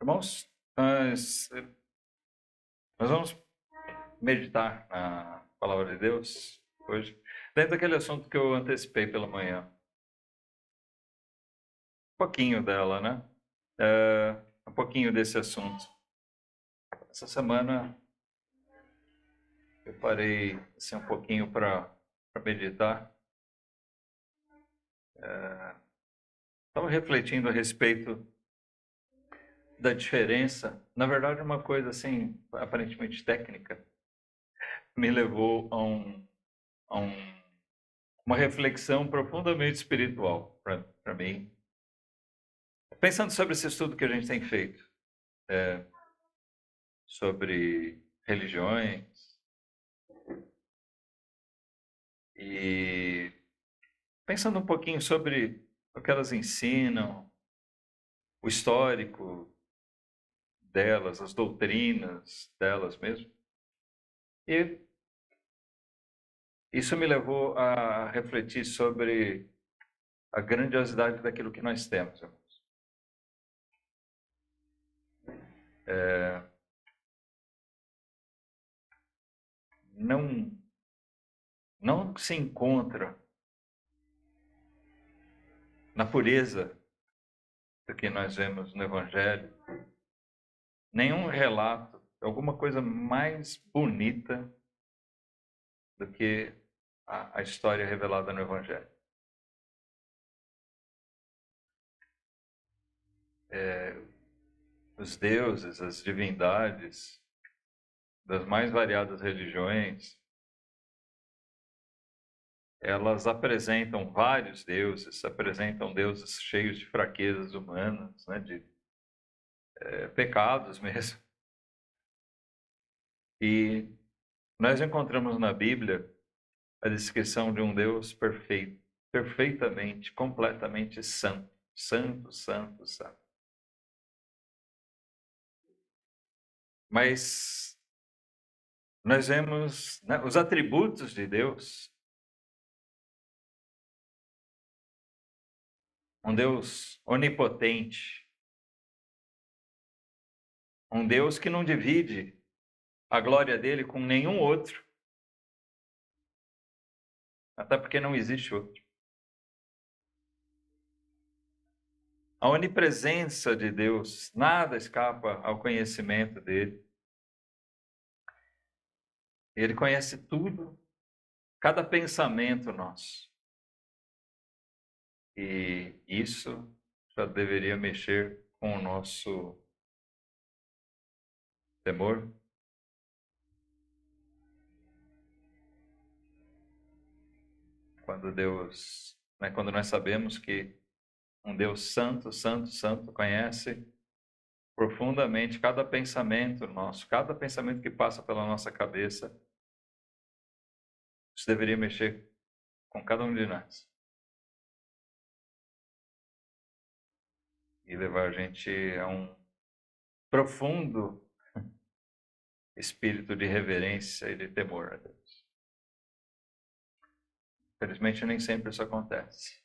Irmãos, nós vamos meditar na palavra de Deus hoje, dentro daquele assunto que eu antecipei pela manhã. Um pouquinho dela, né? Um pouquinho desse assunto. Essa semana eu parei assim, um pouquinho para meditar. Estava refletindo a respeito da diferença. Na verdade, uma coisa assim, aparentemente técnica, me levou a uma reflexão profundamente espiritual para mim. Pensando sobre esse estudo que a gente tem feito, sobre religiões, e pensando um pouquinho sobre o que elas ensinam, o histórico delas, as doutrinas delas mesmo. E isso me levou a refletir sobre a grandiosidade daquilo que nós temos, irmãos. Não se encontra na pureza do que nós vemos no Evangelho nenhum relato, alguma coisa mais bonita do que a história revelada no Evangelho. Os deuses, as divindades das mais variadas religiões, elas apresentam vários deuses, apresentam deuses cheios de fraquezas humanas, né, de pecados mesmo. E nós encontramos na Bíblia a descrição de um Deus perfeito, perfeitamente, completamente santo, santo, santo, santo. Mas nós vemos, né, os atributos de Deus, um Deus onipotente, um Deus que não divide a glória dele com nenhum outro, até porque não existe outro. A onipresença de Deus, nada escapa ao conhecimento dele. Ele conhece tudo, cada pensamento nosso. E isso já deveria mexer com o nosso temor. Quando nós sabemos que um Deus santo, santo, santo conhece profundamente cada pensamento nosso, cada pensamento que passa pela nossa cabeça. Isso deveria mexer com cada um de nós e levar a gente a um profundo espírito de reverência e de temor a Deus. Infelizmente, nem sempre isso acontece.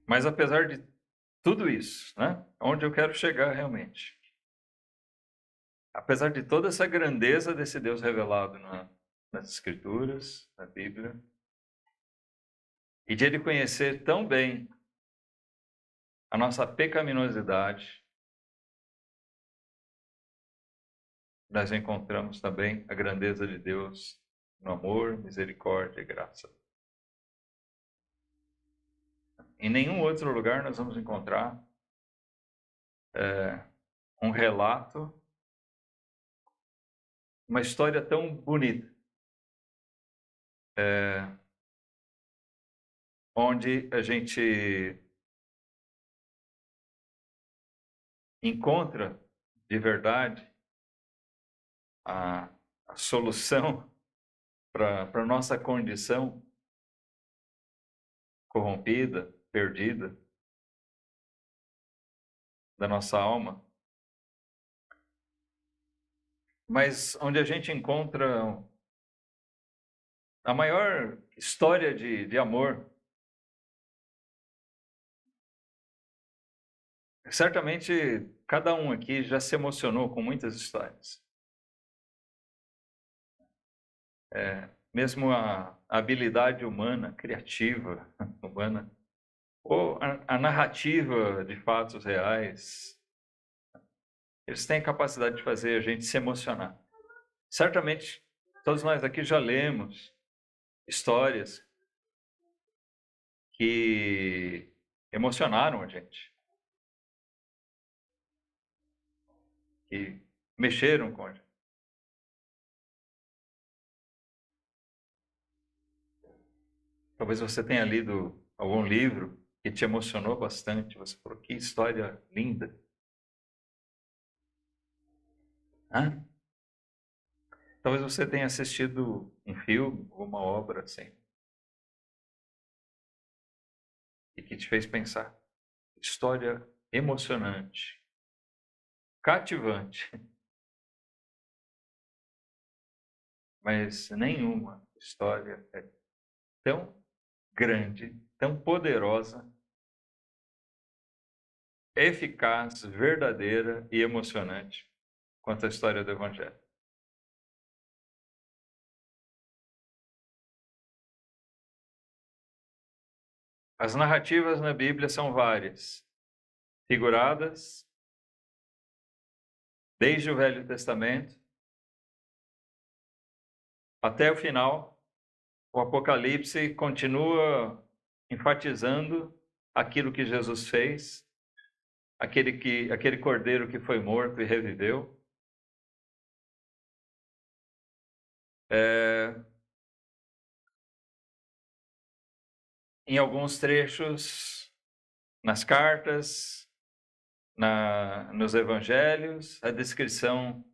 Mas apesar de tudo isso, né? Onde eu quero chegar realmente. Apesar de toda essa grandeza desse Deus revelado nas Escrituras, na Bíblia, e de Ele conhecer tão bem a nossa pecaminosidade, nós encontramos também a grandeza de Deus no amor, misericórdia e graça. Em nenhum outro lugar nós vamos encontrar um relato, uma história tão bonita, onde a gente encontra de verdade a solução para a nossa condição corrompida, perdida da nossa alma, mas onde a gente encontra a maior história de amor Certamente, cada um aqui já se emocionou com muitas histórias. Mesmo a habilidade humana, criativa humana, ou a narrativa de fatos reais, eles têm a capacidade de fazer a gente se emocionar. Certamente, todos nós aqui já lemos histórias que emocionaram a gente, que mexeram com a gente. Talvez você tenha lido algum livro que te emocionou bastante. Você falou, que história linda. Hã? Talvez você tenha assistido um filme ou uma obra assim, e que te fez pensar. História emocionante, cativante, mas nenhuma história é tão grande, tão poderosa, eficaz, verdadeira e emocionante quanto a história do Evangelho. As narrativas na Bíblia são várias, figuradas, desde o Velho Testamento até o final. O Apocalipse continua enfatizando aquilo que Jesus fez, aquele cordeiro que foi morto e reviveu. Em alguns trechos, nas cartas, nos evangelhos, a descrição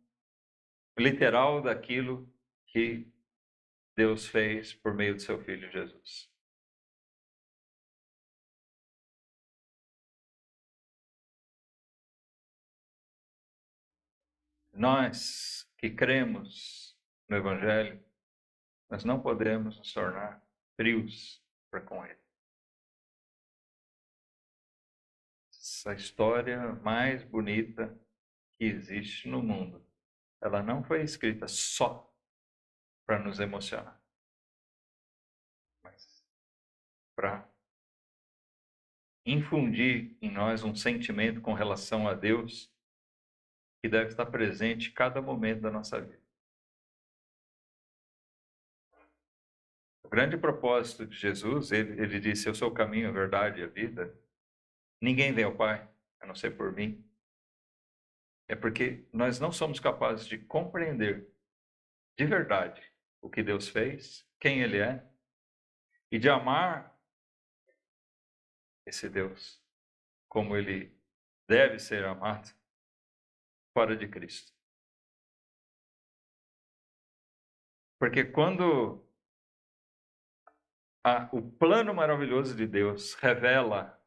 literal daquilo que Deus fez por meio de seu Filho Jesus. Nós que cremos no Evangelho, nós não podemos nos tornar frios para com Ele. Essa história mais bonita que existe no mundo, ela não foi escrita só para nos emocionar, mas para infundir em nós um sentimento com relação a Deus que deve estar presente em cada momento da nossa vida. O grande propósito de Jesus, ele disse, eu sou o caminho, a verdade e a vida. Ninguém vem ao Pai, a não ser por mim. É porque nós não somos capazes de compreender de verdade o que Deus fez, quem Ele é, e de amar esse Deus como Ele deve ser amado fora de Cristo. Porque quando o plano maravilhoso de Deus revela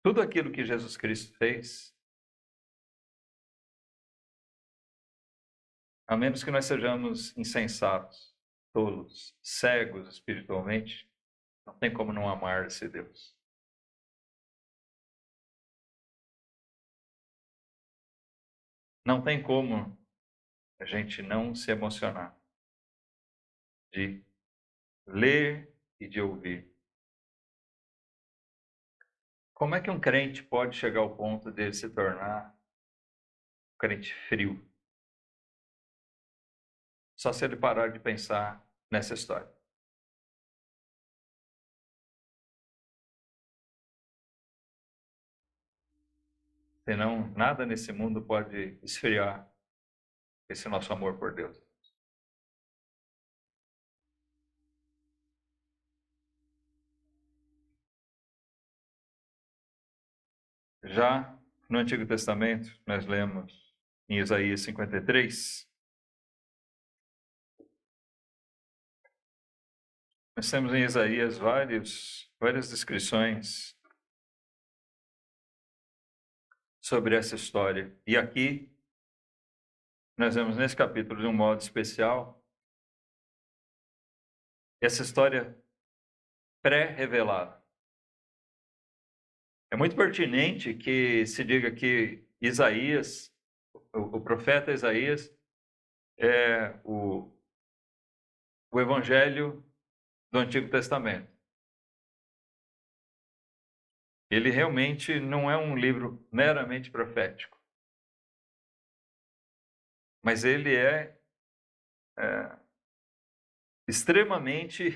tudo aquilo que Jesus Cristo fez, a menos que nós sejamos insensatos, tolos, cegos espiritualmente, não tem como não amar esse Deus. Não tem como a gente não se emocionar de ler e de ouvir. Como é que um crente pode chegar ao ponto de ele se tornar um crente frio? Só se ele parar de pensar nessa história. Senão, nada nesse mundo pode esfriar esse nosso amor por Deus. Já no Antigo Testamento, nós lemos em Isaías 53, nós temos em Isaías várias descrições sobre essa história. E aqui, nós vemos nesse capítulo de um modo especial, essa história pré-revelada. É muito pertinente que se diga que Isaías, o profeta Isaías, é o evangelho do Antigo Testamento. Ele realmente não é um livro meramente profético, mas ele é extremamente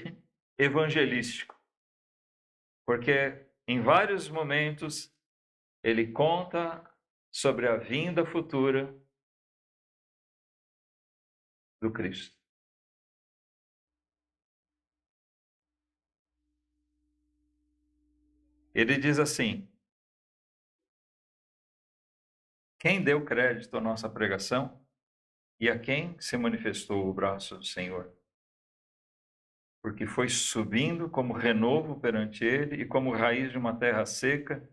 evangelístico, porque em vários momentos ele conta sobre a vinda futura do Cristo. Ele diz assim: quem deu crédito à nossa pregação e a quem se manifestou o braço do Senhor? Porque foi subindo como renovo perante ele e como raiz de uma terra seca,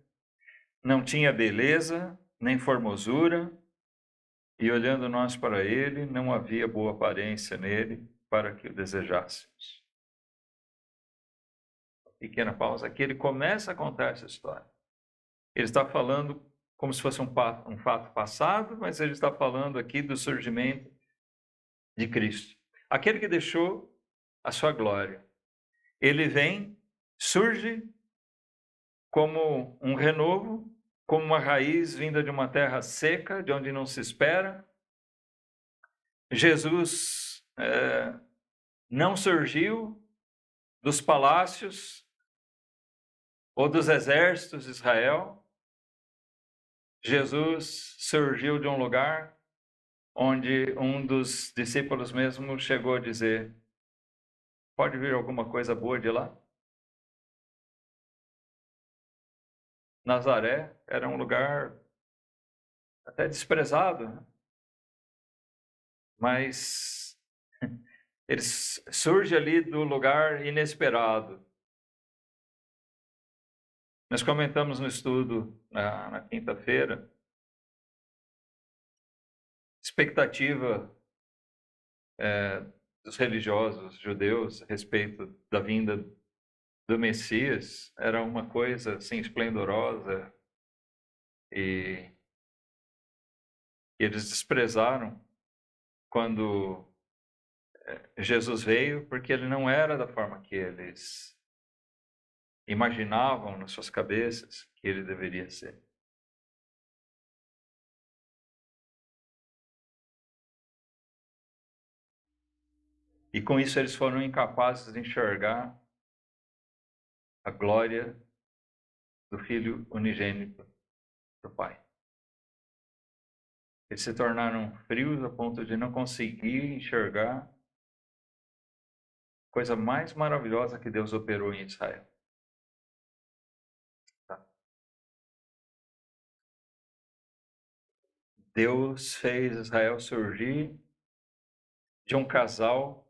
não tinha beleza nem formosura, e olhando nós para ele, não havia boa aparência nele para que o desejássemos. Pequena pausa aqui, ele começa a contar essa história. Ele está falando como se fosse um fato passado, mas ele está falando aqui do surgimento de Cristo. Aquele que deixou a sua glória. Ele vem, surge como um renovo, como uma raiz vinda de uma terra seca, de onde não se espera. Jesus não surgiu dos palácios ou dos exércitos de Israel. Jesus surgiu de um lugar onde um dos discípulos mesmo chegou a dizer: pode vir alguma coisa boa de lá? Nazaré era um lugar até desprezado, né? Mas ele surge ali do lugar inesperado. Nós comentamos no estudo na quinta-feira, expectativa dos religiosos judeus a respeito da vinda do Messias era uma coisa assim esplendorosa, e eles desprezaram quando Jesus veio, porque ele não era da forma que eles imaginavam nas suas cabeças que ele deveria ser. E com isso eles foram incapazes de enxergar a glória do Filho unigênito do Pai. Eles se tornaram frios a ponto de não conseguir enxergar a coisa mais maravilhosa que Deus operou em Israel. Tá? Deus fez Israel surgir de um casal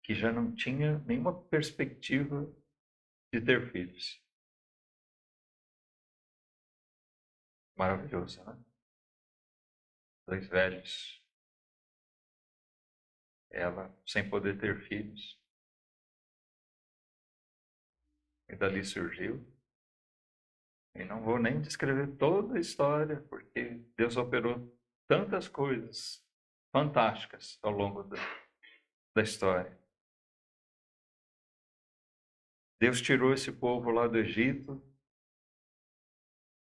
que já não tinha nenhuma perspectiva de ter filhos. Maravilhoso, né? Dois velhos, ela sem poder ter filhos, e dali surgiu. E não vou nem descrever toda a história, porque Deus operou tantas coisas fantásticas ao longo da história. Deus tirou esse povo lá do Egito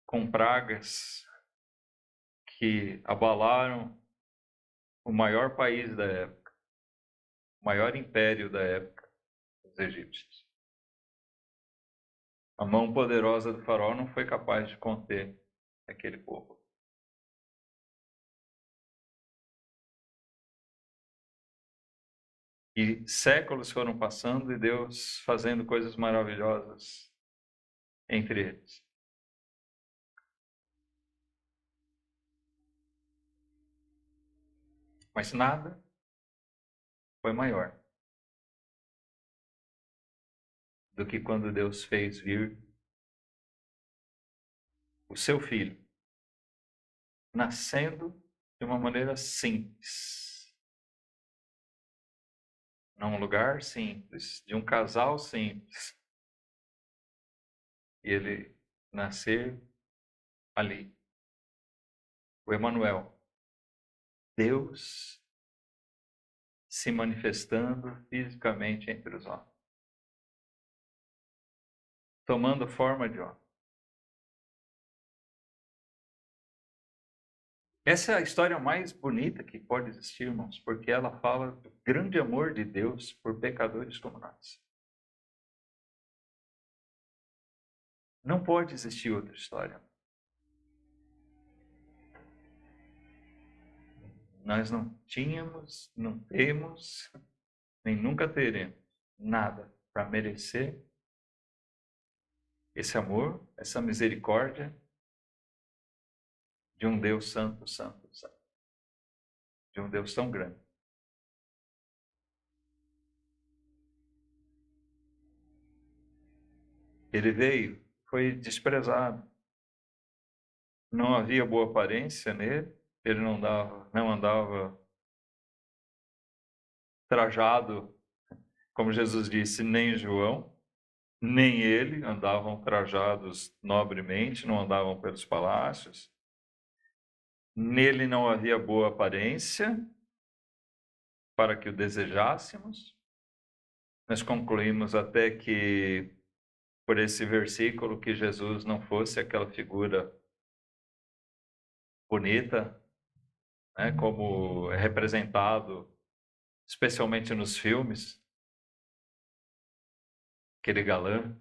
com pragas que abalaram o maior país da época, o maior império da época, os egípcios. A mão poderosa do faraó não foi capaz de conter aquele povo. E séculos foram passando e Deus fazendo coisas maravilhosas entre eles. Mas nada foi maior do que quando Deus fez vir o seu filho, nascendo de uma maneira simples, num lugar simples, de um casal simples, e ele nascer ali. O Emanuel, Deus se manifestando fisicamente entre os homens, tomando forma de homem. Essa é a história mais bonita que pode existir, irmãos, porque ela fala do grande amor de Deus por pecadores como nós. Não pode existir outra história. Nós não tínhamos, não temos, nem nunca teremos nada para merecer esse amor, essa misericórdia de um Deus santo, santo, santo. De um Deus tão grande. Ele veio, foi desprezado. Não havia boa aparência nele, ele não andava trajado, como Jesus disse, nem João, nem ele andavam trajados nobremente, não andavam pelos palácios. Nele não havia boa aparência para que o desejássemos. Nós concluímos até que, por esse versículo, que Jesus não fosse aquela figura bonita, né, como é representado, especialmente nos filmes, aquele galã.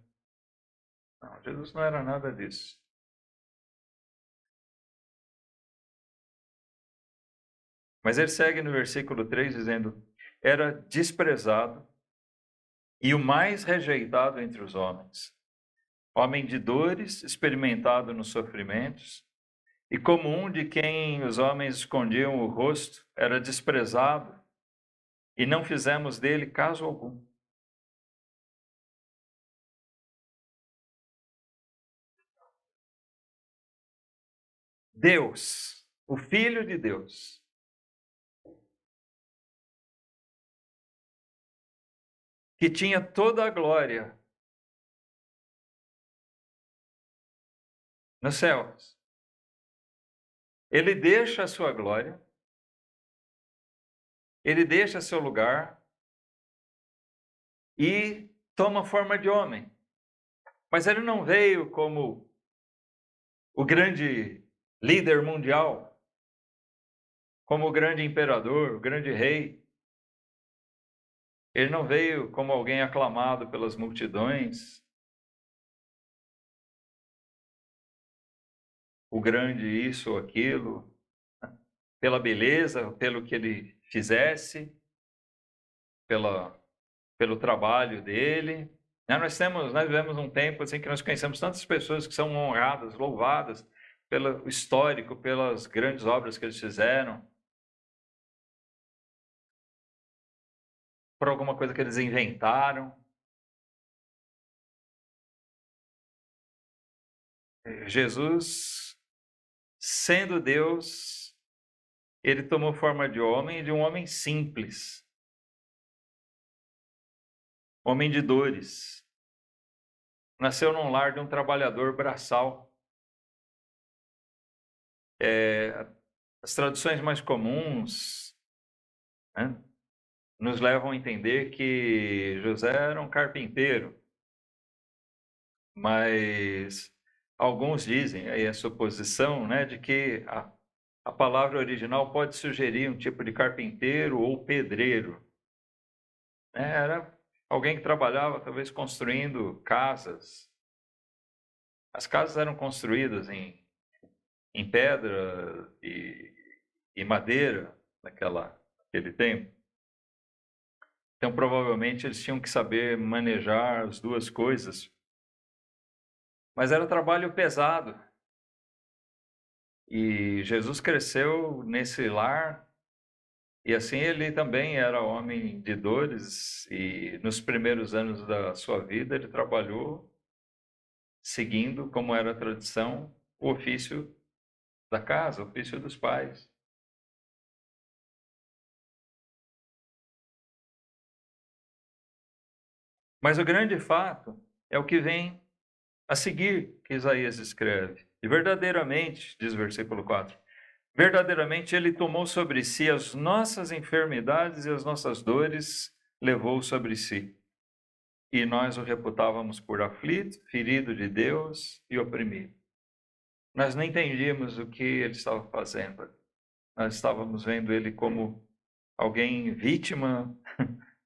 Não, Jesus não era nada disso. Mas ele segue no versículo 3 dizendo: era desprezado e o mais rejeitado entre os homens, homem de dores, experimentado nos sofrimentos, e como um de quem os homens escondiam o rosto, era desprezado, e não fizemos dele caso algum. Deus, o Filho de Deus, que tinha toda a glória nos céus, ele deixa a sua glória, ele deixa seu lugar e toma forma de homem. Mas ele não veio como o grande líder mundial, como o grande imperador, o grande rei. Ele não veio como alguém aclamado pelas multidões, o grande isso ou aquilo, pela beleza, pelo que ele fizesse, pelo trabalho dele. Nós vivemos um tempo assim que nós conhecemos tantas pessoas que são honradas, louvadas pelo histórico, pelas grandes obras que eles fizeram, por alguma coisa que eles inventaram. Jesus, sendo Deus, ele tomou forma de homem, de um homem simples, homem de dores. Nasceu num lar de um trabalhador braçal. As traduções mais comuns, né, nos levam a entender que José era um carpinteiro, mas alguns dizem, aí a suposição, né, de que a palavra original pode sugerir um tipo de carpinteiro ou pedreiro. Era alguém que trabalhava talvez construindo casas. As casas eram construídas em pedra e madeira naquele tempo. Então, provavelmente, eles tinham que saber manejar as duas coisas. Mas era trabalho pesado. E Jesus cresceu nesse lar, e assim ele também era homem de dores, e nos primeiros anos da sua vida ele trabalhou seguindo, como era a tradição, o ofício da casa, o ofício dos pais. Mas o grande fato é o que vem a seguir que Isaías escreve. E verdadeiramente, diz o versículo 4, verdadeiramente ele tomou sobre si as nossas enfermidades e as nossas dores levou sobre si. E nós o reputávamos por aflito, ferido de Deus e oprimido. Nós não entendíamos o que ele estava fazendo. Nós estávamos vendo ele como alguém vítima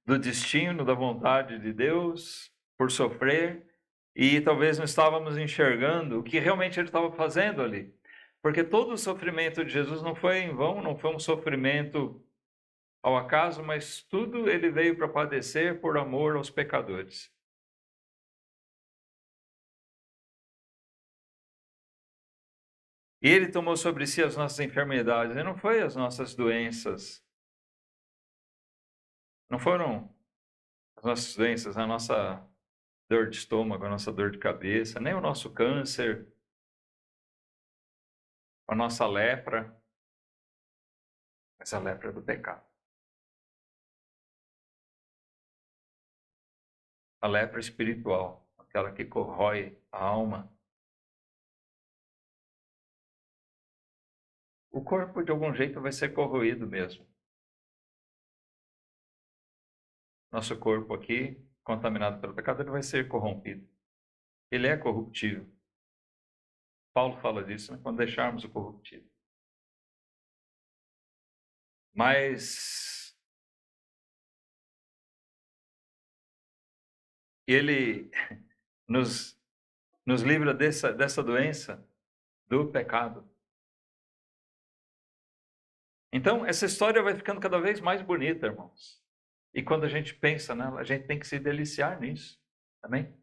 do destino, da vontade de Deus, por sofrer, e talvez não estávamos enxergando o que realmente ele estava fazendo ali. Porque todo o sofrimento de Jesus não foi em vão, não foi um sofrimento ao acaso, mas tudo ele veio para padecer por amor aos pecadores. E ele tomou sobre si as nossas enfermidades, e não foi as nossas doenças. Não foram as nossas doenças, a nossa dor de estômago, a nossa dor de cabeça, nem o nosso câncer, a nossa lepra, mas a lepra do pecado. A lepra espiritual, aquela que corrói a alma. O corpo, de algum jeito, vai ser corroído mesmo. Nosso corpo aqui, contaminado pelo pecado, ele vai ser corrompido. Ele é corruptível. Paulo fala disso, né? Quando deixarmos o corruptível. Mas ele nos livra dessa doença do pecado. Então, essa história vai ficando cada vez mais bonita, irmãos. E quando a gente pensa nela, a gente tem que se deliciar nisso. Amém?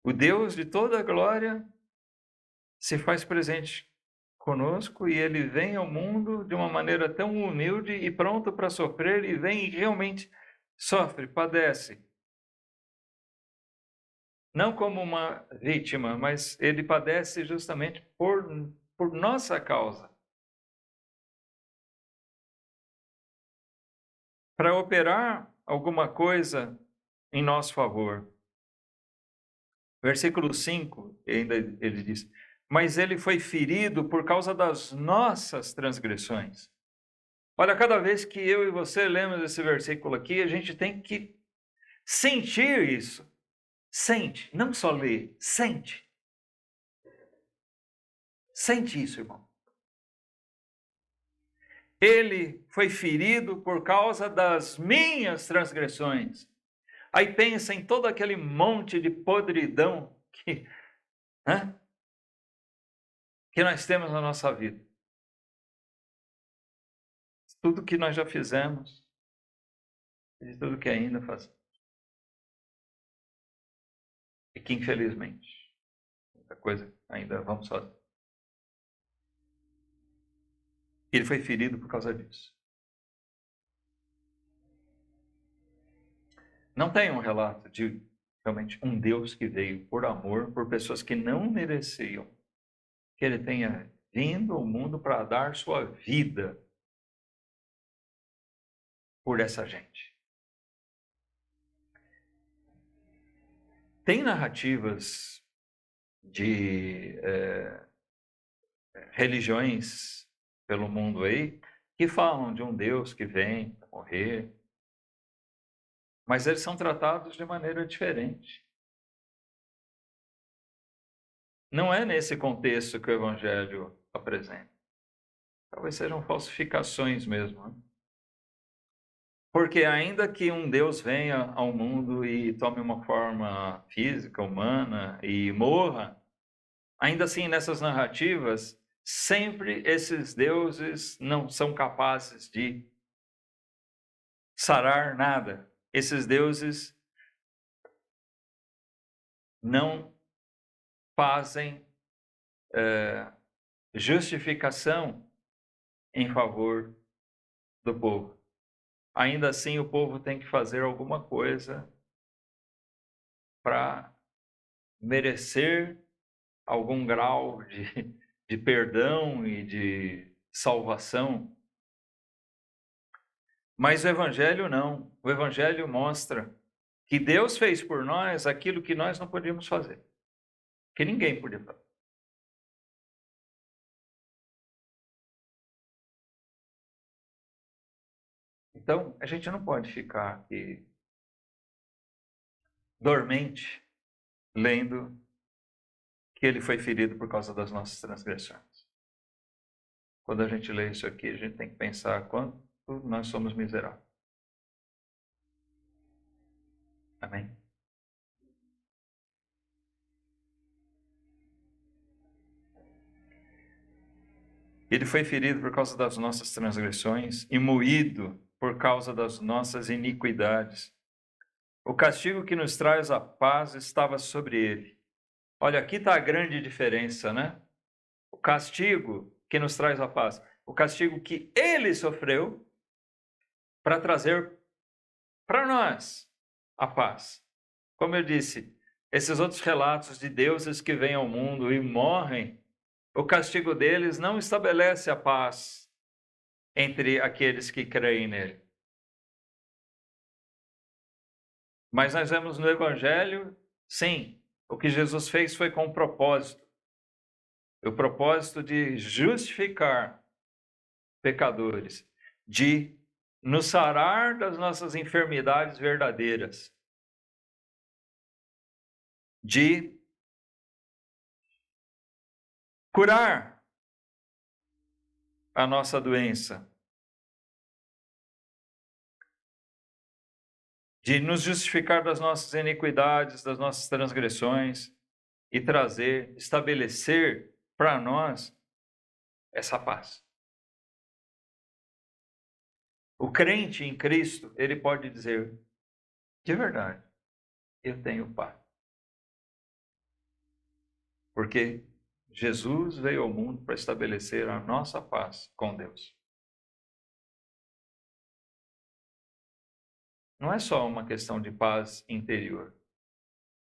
O Deus de toda a glória se faz presente conosco e ele vem ao mundo de uma maneira tão humilde e pronto para sofrer, e vem e realmente sofre, padece. Não como uma vítima, mas ele padece justamente por nossa causa. Para operar alguma coisa em nosso favor. Versículo 5, ainda ele diz: mas ele foi ferido por causa das nossas transgressões. Olha, cada vez que eu e você lemos esse versículo aqui, a gente tem que sentir isso. Sente, não só ler, sente. Sente isso, irmão. Ele foi ferido por causa das minhas transgressões. Aí pensa em todo aquele monte de podridão que nós temos na nossa vida. Tudo que nós já fizemos e tudo que ainda fazemos. E que, infelizmente, muita coisa ainda vamos fazer. Ele foi ferido por causa disso. Não tem um relato de realmente um Deus que veio por amor, por pessoas que não mereciam, que ele tenha vindo ao mundo para dar sua vida por essa gente. Tem narrativas de religiões pelo mundo aí que falam de um Deus que vem para morrer, mas eles são tratados de maneira diferente. Não é nesse contexto que o Evangelho apresenta. Talvez sejam falsificações mesmo. Né? Porque ainda que um Deus venha ao mundo e tome uma forma física, humana e morra, ainda assim nessas narrativas, sempre esses deuses não são capazes de sarar nada. Esses deuses não fazem justificação em favor do povo. Ainda assim, o povo tem que fazer alguma coisa para merecer algum grau de perdão e de salvação. Mas o Evangelho não. O Evangelho mostra que Deus fez por nós aquilo que nós não podíamos fazer, que ninguém podia fazer. Então, a gente não pode ficar aqui dormente, lendo que ele foi ferido por causa das nossas transgressões. Quando a gente lê isso aqui, a gente tem que pensar quanto nós somos miseráveis. Amém? Ele foi ferido por causa das nossas transgressões e moído por causa das nossas iniquidades. O castigo que nos traz a paz estava sobre ele. Olha, aqui está a grande diferença, né? O castigo que nos traz a paz. O castigo que ele sofreu para trazer para nós a paz. Como eu disse, esses outros relatos de deuses que vêm ao mundo e morrem, o castigo deles não estabelece a paz entre aqueles que creem nele. Mas nós vemos no Evangelho, sim, o que Jesus fez foi com um propósito. O propósito de justificar pecadores, de nos sarar das nossas enfermidades verdadeiras, de curar a nossa doença, de nos justificar das nossas iniquidades, das nossas transgressões e trazer, estabelecer para nós essa paz. O crente em Cristo, ele pode dizer, de verdade, eu tenho paz. Porque Jesus veio ao mundo para estabelecer a nossa paz com Deus. Não é só uma questão de paz interior.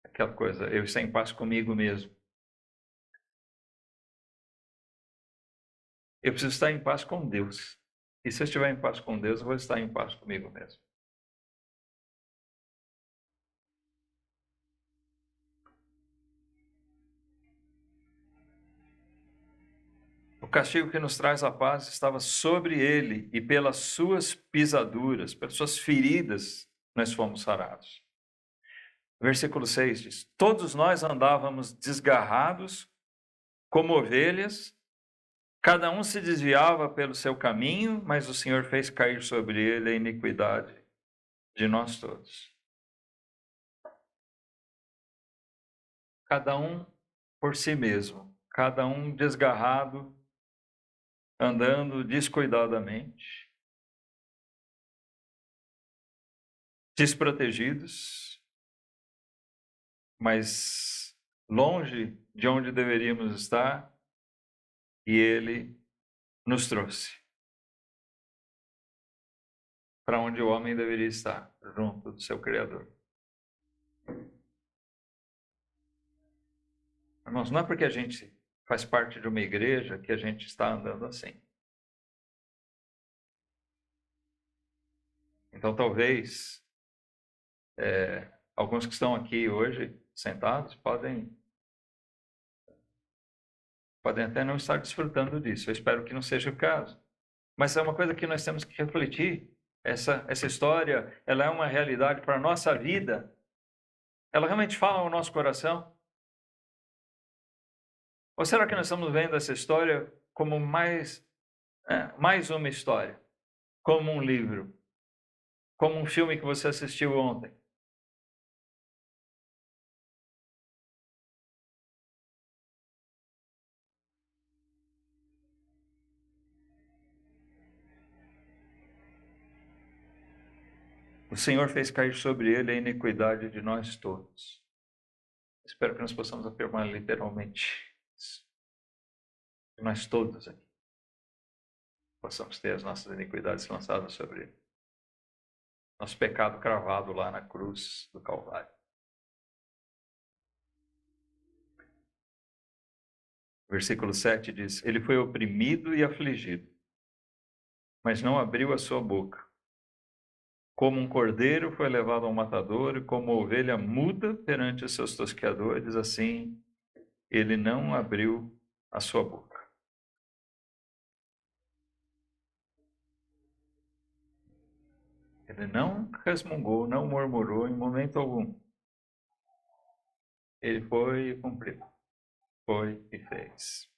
Aquela coisa, eu estou em paz comigo mesmo. Eu preciso estar em paz com Deus. E se eu estiver em paz com Deus, eu vou estar em paz comigo mesmo. O castigo que nos traz a paz estava sobre ele, e pelas suas pisaduras, pelas suas feridas, nós fomos sarados. Versículo 6 diz: todos nós andávamos desgarrados como ovelhas, cada um se desviava pelo seu caminho, mas o Senhor fez cair sobre ele a iniquidade de nós todos. Cada um por si mesmo, cada um desgarrado, andando descuidadamente, desprotegidos, mas longe de onde deveríamos estar, e ele nos trouxe para onde o homem deveria estar, junto do seu Criador. Irmãos, não é porque a gente faz parte de uma igreja que a gente está andando assim. Então, talvez, alguns que estão aqui hoje sentados podem até não estar desfrutando disso. Eu espero que não seja o caso. Mas é uma coisa que nós temos que refletir. Essa história, ela é uma realidade para a nossa vida. Ela realmente fala ao nosso coração? Ou será que nós estamos vendo essa história como mais uma história? Como um livro? Como um filme que você assistiu ontem? O Senhor fez cair sobre ele a iniquidade de nós todos. Espero que nós possamos afirmar literalmente isso. Que nós todos aqui possamos ter as nossas iniquidades lançadas sobre ele. Nosso pecado cravado lá na cruz do Calvário. Versículo 7 diz: ele foi oprimido e afligido, mas não abriu a sua boca. Como um cordeiro foi levado ao matador, e como ovelha muda perante os seus tosqueadores, assim ele não abriu a sua boca. Ele não resmungou, não murmurou em momento algum. Ele foi e cumpriu. Foi e fez.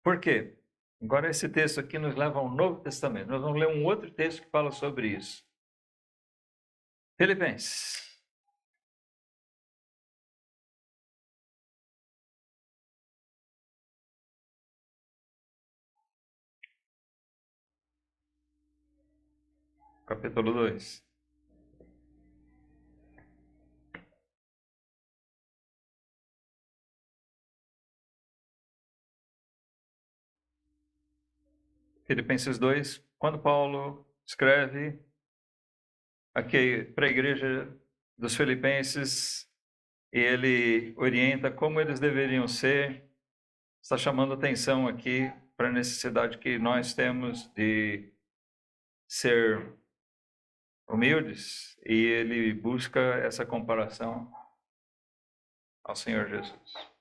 Por quê? Agora esse texto aqui nos leva ao Novo Testamento. Nós vamos ler um outro texto que fala sobre isso. Filipenses. Capítulo 2. Filipenses 2, quando Paulo escreve aqui para a igreja dos Filipenses, ele orienta como eles deveriam ser, está chamando atenção aqui para a necessidade que nós temos de ser humildes, e ele busca essa comparação ao Senhor Jesus.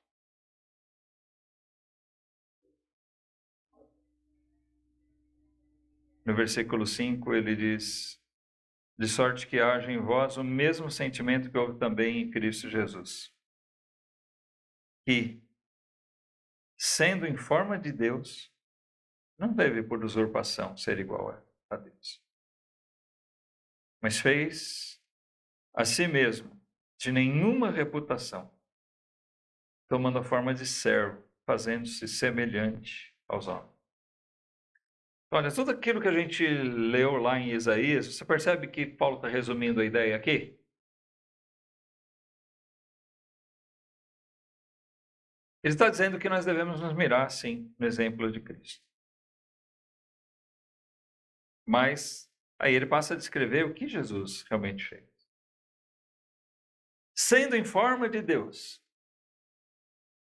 No versículo 5 ele diz: de sorte que haja em vós o mesmo sentimento que houve também em Cristo Jesus, que, sendo em forma de Deus, não teve por usurpação ser igual a Deus, mas fez a si mesmo de nenhuma reputação, tomando a forma de servo, fazendo-se semelhante aos homens. Olha, tudo aquilo que a gente leu lá em Isaías, você percebe que Paulo está resumindo a ideia aqui? Ele está dizendo que nós devemos nos mirar, sim, no exemplo de Cristo. Mas aí ele passa a descrever o que Jesus realmente fez. Sendo em forma de Deus,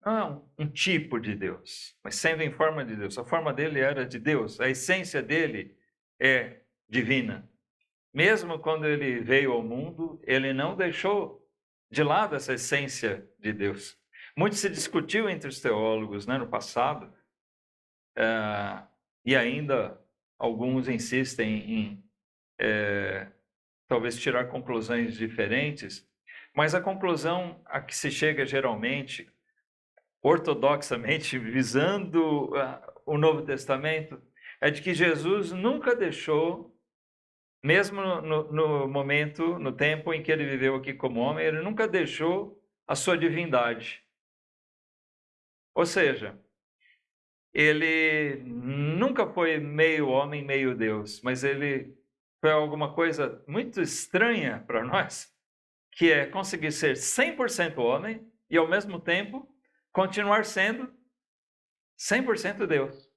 não um tipo de Deus, mas sendo em forma de Deus. A forma dele era de Deus, a essência dele é divina. Mesmo quando ele veio ao mundo, ele não deixou de lado essa essência de Deus. Muito se discutiu entre os teólogos, né, no passado, e ainda alguns insistem em talvez tirar conclusões diferentes, mas a conclusão a que se chega geralmente, ortodoxamente, visando o Novo Testamento, é de que Jesus nunca deixou, mesmo no momento, no tempo em que ele viveu aqui como homem, ele nunca deixou a sua divindade. Ou seja, ele nunca foi meio homem, meio Deus, mas ele foi alguma coisa muito estranha para nós, que é conseguir ser 100% homem e, ao mesmo tempo, continuar sendo 100% Deus.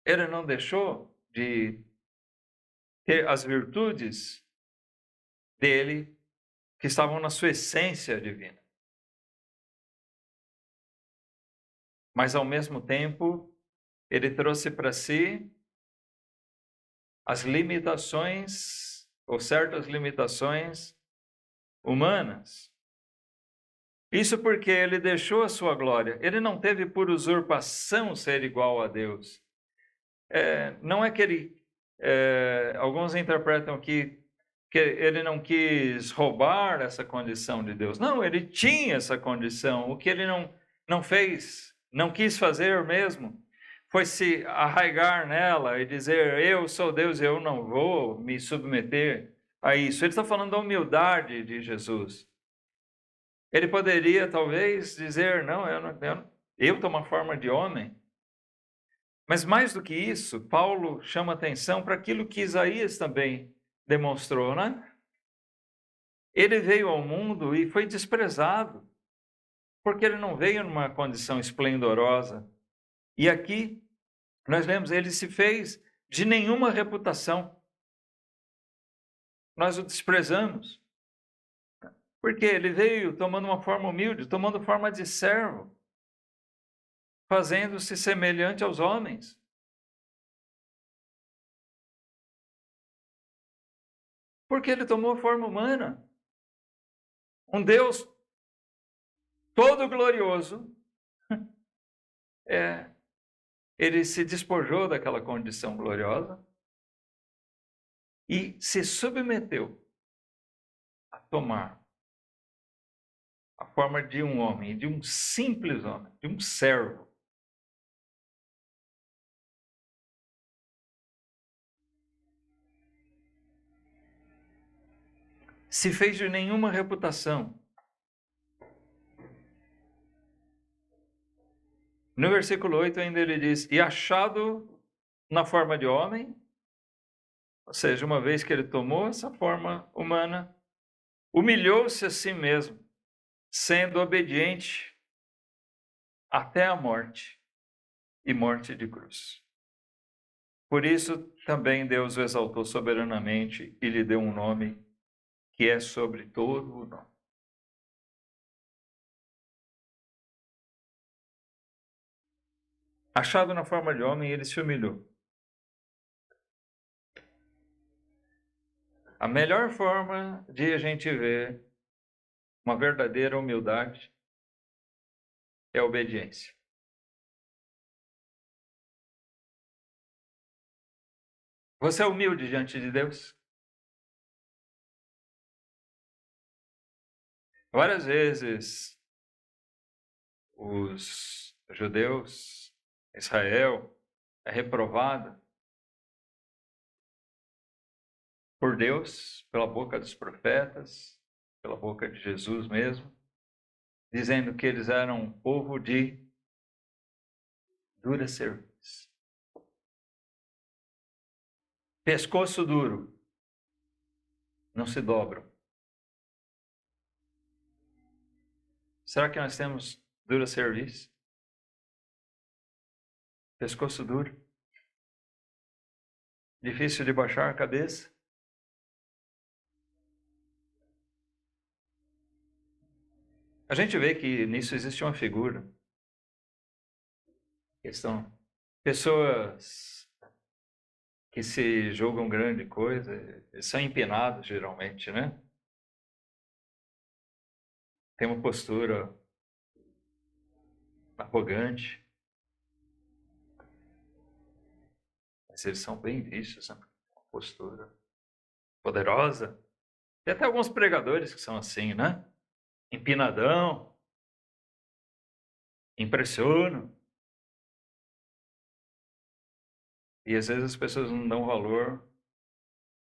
Ele não deixou de ter as virtudes dele que estavam na sua essência divina. Mas, ao mesmo tempo, ele trouxe para si as limitações, ou certas limitações humanas. Isso porque ele deixou a sua glória. Ele não teve por usurpação ser igual a Deus. Não é que ele... alguns interpretam que ele não quis roubar essa condição de Deus. Não, ele tinha essa condição. O que ele não fez, não quis fazer mesmo, foi se arraigar nela e dizer: eu sou Deus e eu não vou me submeter a isso. Ele está falando da humildade de Jesus. Ele poderia talvez dizer: não, eu tomo a forma de homem. Mas mais do que isso, Paulo chama atenção para aquilo que Isaías também demonstrou, né? Ele veio ao mundo e foi desprezado, porque ele não veio numa condição esplendorosa. E aqui nós vemos, ele se fez de nenhuma reputação. Nós o desprezamos, porque ele veio tomando uma forma humilde, tomando forma de servo, fazendo-se semelhante aos homens. Porque ele tomou forma humana. Um Deus todo glorioso, ele se despojou daquela condição gloriosa e se submeteu a tomar a forma de um homem, de um simples homem, de um servo. Se fez de nenhuma reputação. No versículo 8 ainda ele diz, e achado na forma de homem, ou seja, uma vez que ele tomou essa forma humana, humilhou-se a si mesmo, sendo obediente até a morte, e morte de cruz. Por isso também Deus o exaltou soberanamente e lhe deu um nome que é sobre todo o nome. Achado na forma de homem, ele se humilhou. A melhor forma de a gente ver uma verdadeira humildade é a obediência. Você é humilde diante de Deus? Várias vezes os judeus, Israel, é reprovada por Deus, pela boca dos profetas, pela boca de Jesus mesmo, dizendo que eles eram um povo de dura cerviz. Pescoço duro, não se dobram. Será que nós temos dura cerviz? Pescoço duro? Difícil de baixar a cabeça? A gente vê que nisso existe uma figura. Questão. Pessoas que se julgam grande coisa, são empinados geralmente, né? Tem uma postura arrogante. Mas eles são bem vistos, né? Uma postura poderosa. Tem até alguns pregadores que são assim, né? Empinadão. Impressiona. E às vezes as pessoas não dão valor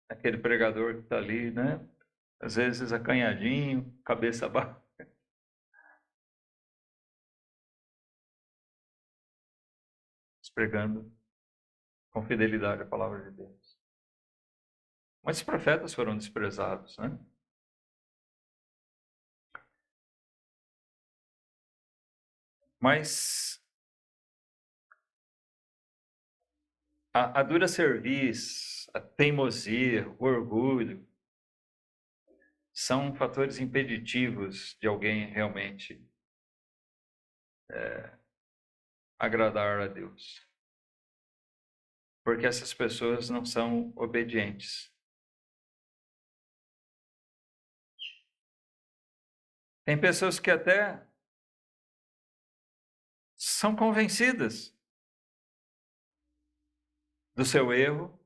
àquele pregador que está ali, né? Às vezes acanhadinho, cabeça baixa. Pregando com fidelidade a palavra de Deus. Muitos profetas foram desprezados, né? Mas a dura cerviz, a teimosia, o orgulho, são fatores impeditivos de alguém realmente agradar a Deus. Porque essas pessoas não são obedientes. Tem pessoas que até são convencidas do seu erro.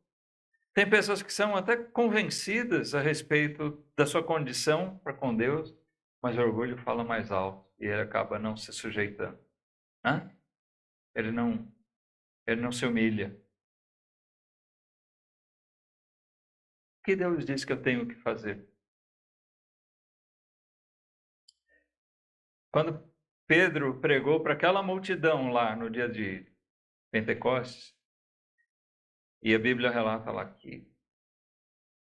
Tem pessoas que são até convencidas a respeito da sua condição para com Deus, mas o orgulho fala mais alto e ele acaba não se sujeitando. Né? Ele não se humilha. O que Deus diz que eu tenho que fazer? Quando Pedro pregou para aquela multidão lá no dia de Pentecostes, e a Bíblia relata lá que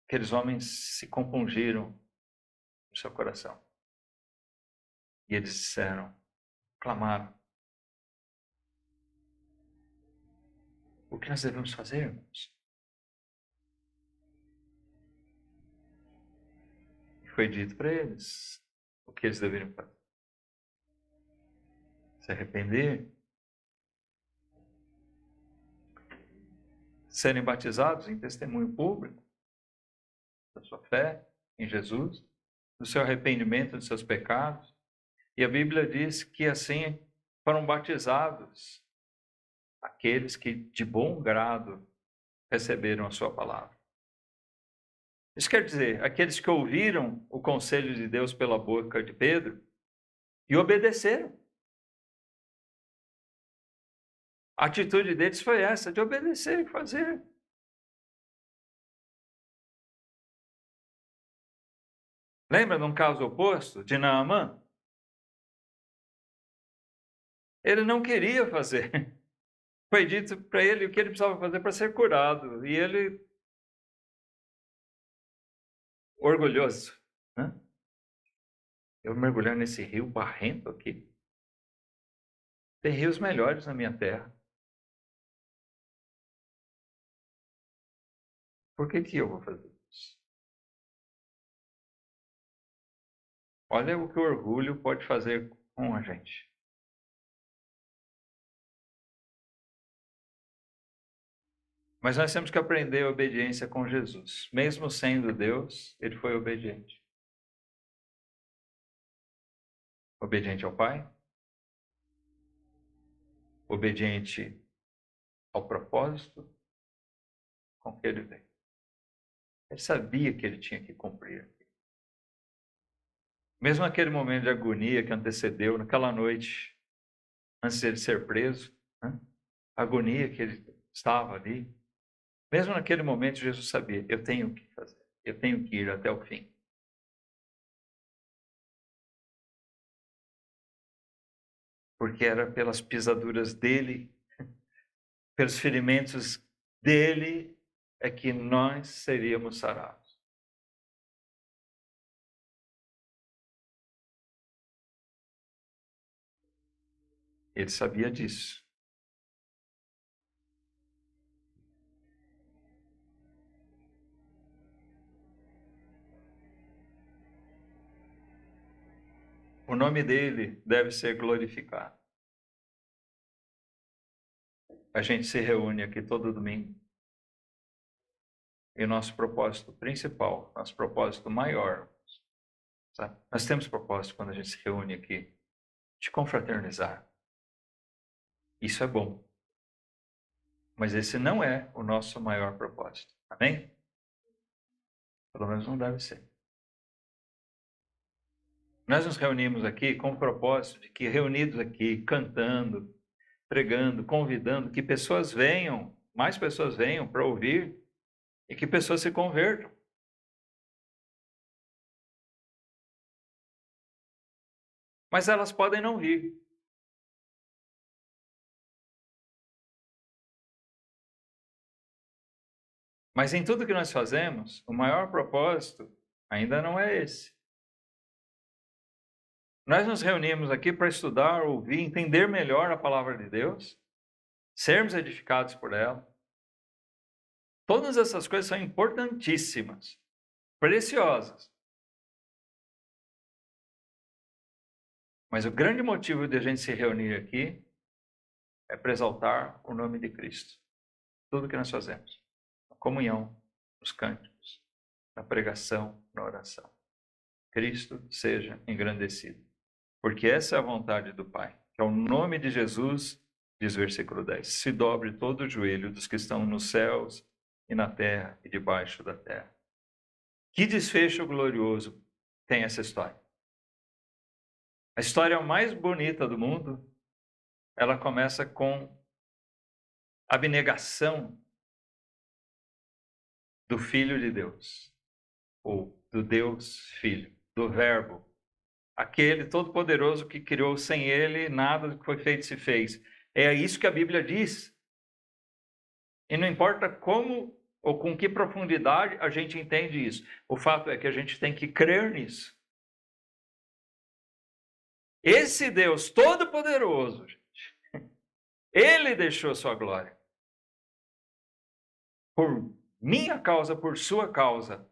aqueles homens se compungiram no seu coração. E eles disseram, clamaram, o que nós devemos fazer, irmãos? E foi dito para eles o que eles deveriam fazer. Se arrepender, serem batizados em testemunho público, da sua fé em Jesus, do seu arrependimento dos seus pecados. E a Bíblia diz que assim foram batizados aqueles que de bom grado receberam a sua palavra. Isso quer dizer, aqueles que ouviram o conselho de Deus pela boca de Pedro e obedeceram. A atitude deles foi essa, de obedecer e fazer. Lembra de um caso oposto de Naamã? Ele não queria fazer. Foi dito para ele o que ele precisava fazer para ser curado. E ele, orgulhoso, né? Eu mergulhar nesse rio barrento aqui. Tem rios melhores na minha terra. Por que eu vou fazer isso? Olha o que o orgulho pode fazer com a gente. Mas nós temos que aprender a obediência com Jesus. Mesmo sendo Deus, ele foi obediente. Obediente ao Pai, obediente ao propósito com que ele veio. Ele sabia que ele tinha que cumprir. Mesmo naquele momento de agonia que antecedeu, naquela noite, antes de ele ser preso, né? A agonia que ele estava ali, mesmo naquele momento, Jesus sabia: eu tenho que fazer, eu tenho que ir até o fim. Porque era pelas pisaduras dele, pelos ferimentos dele, é que nós seríamos sarados. Ele sabia disso. O nome dele deve ser glorificado. A gente se reúne aqui todo domingo. E o nosso propósito principal, nosso propósito maior, sabe? Nós temos propósito quando a gente se reúne aqui, de confraternizar. Isso é bom. Mas esse não é o nosso maior propósito. Amém? Pelo menos não deve ser. Nós nos reunimos aqui com o propósito de que, reunidos aqui, cantando, pregando, convidando, que pessoas venham, mais pessoas venham para ouvir e que pessoas se convertam. Mas elas podem não vir. Mas em tudo que nós fazemos, o maior propósito ainda não é esse. Nós nos reunimos aqui para estudar, ouvir, entender melhor a palavra de Deus, sermos edificados por ela. Todas essas coisas são importantíssimas, preciosas. Mas o grande motivo de a gente se reunir aqui é para exaltar o nome de Cristo. Tudo que nós fazemos. Na comunhão, nos cânticos, na pregação, na oração. Cristo seja engrandecido. Porque essa é a vontade do Pai. Que ao nome de Jesus, diz o versículo 10, se dobre todo o joelho dos que estão nos céus e na terra e debaixo da terra. Que desfecho glorioso tem essa história. A história mais bonita do mundo, ela começa com a abnegação do Filho de Deus, ou do Deus Filho, do Verbo, aquele todo-poderoso que criou, sem ele nada do que foi feito se fez. É isso que a Bíblia diz. E não importa como ou com que profundidade a gente entende isso. O fato é que a gente tem que crer nisso. Esse Deus todo-poderoso, gente, ele deixou sua glória. Por minha causa, por sua causa.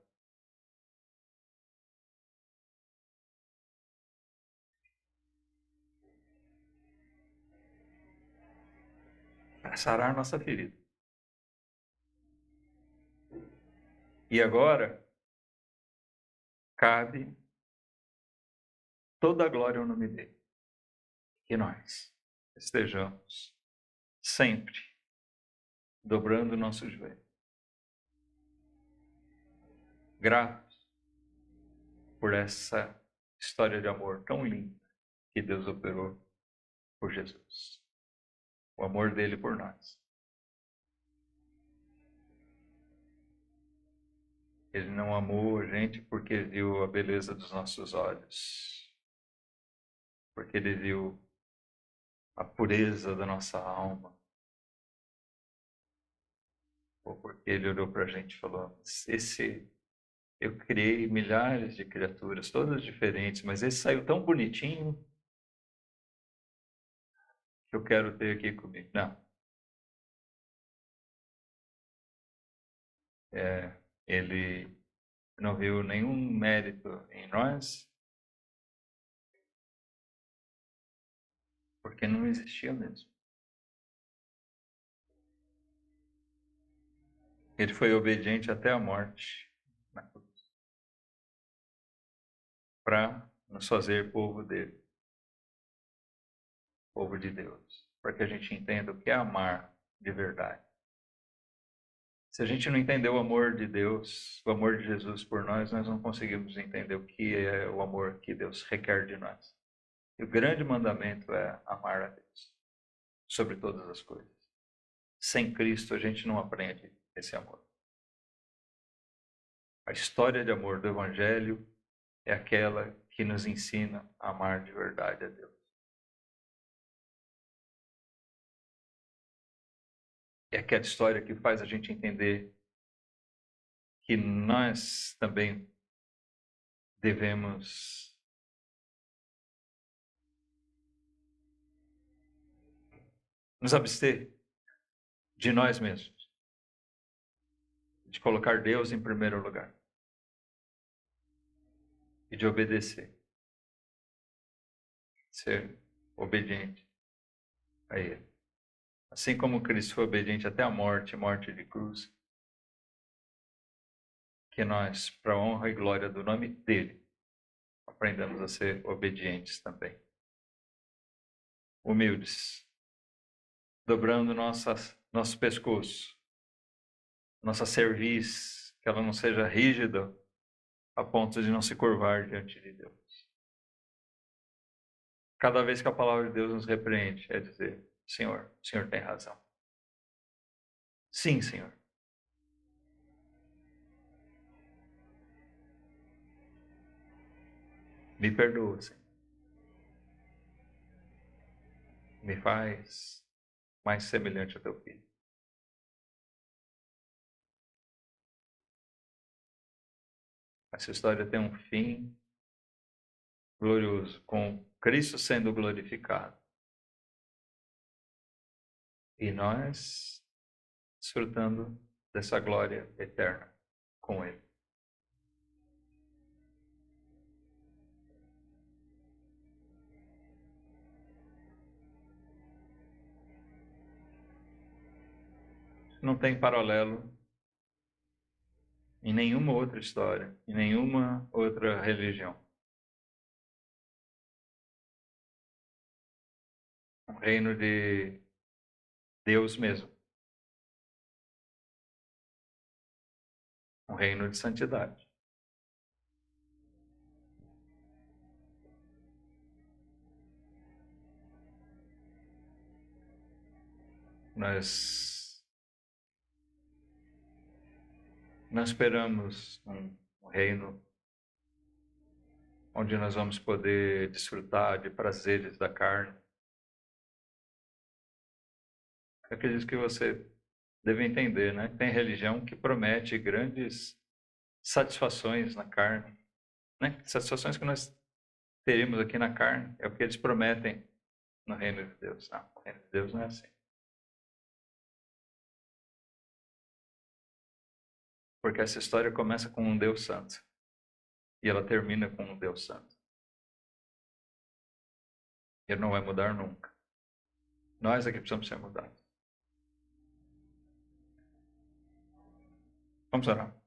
Para sarar nossa ferida. E agora, cabe toda a glória ao nome dele. Que nós estejamos sempre dobrando o nosso joelho, gratos por essa história de amor tão linda que Deus operou por Jesus. O amor dele por nós. Ele não amou a gente porque viu a beleza dos nossos olhos, porque ele viu a pureza da nossa alma, ou porque ele olhou para a gente e falou: eu criei milhares de criaturas, todas diferentes, mas esse saiu tão bonitinho que eu quero ter aqui comigo. Não. Ele não viu nenhum mérito em nós, porque não existia mesmo. Ele foi obediente até a morte na cruz, para nos fazer povo dele, povo de Deus, para que a gente entenda o que é amar de verdade. Se a gente não entender o amor de Deus, o amor de Jesus por nós, nós não conseguimos entender o que é o amor que Deus requer de nós. E o grande mandamento é amar a Deus sobre todas as coisas. Sem Cristo a gente não aprende esse amor. A história de amor do Evangelho é aquela que nos ensina a amar de verdade a Deus. É aquela história que faz a gente entender que nós também devemos nos abster de nós mesmos, de colocar Deus em primeiro lugar e de obedecer, ser obediente a Ele. Assim como Cristo foi obediente até a morte, morte de cruz, que nós, para a honra e glória do nome dele, aprendamos a ser obedientes também. Humildes, dobrando nosso pescoço, nossa cerviz, que ela não seja rígida a ponto de não se curvar diante de Deus. Cada vez que a palavra de Deus nos repreende, é dizer: Senhor, o Senhor tem razão. Sim, Senhor. Me perdoa, Senhor. Me faz mais semelhante ao teu filho. Essa história tem um fim glorioso, com Cristo sendo glorificado. E nós desfrutando dessa glória eterna com Ele. Não tem paralelo em nenhuma outra história, em nenhuma outra religião. Um reino de Deus mesmo. Um reino de santidade. Nós não esperamos um reino onde nós vamos poder desfrutar de prazeres da carne. Eu acredito que você deve entender, né? Tem religião que promete grandes satisfações na carne, né? Satisfações que nós teríamos aqui na carne, é o que eles prometem no reino de Deus. Não, o reino de Deus não é assim. Porque essa história começa com um Deus santo e ela termina com um Deus santo. Ele não vai mudar nunca. Nós aqui precisamos ser mudados. Vamos orar.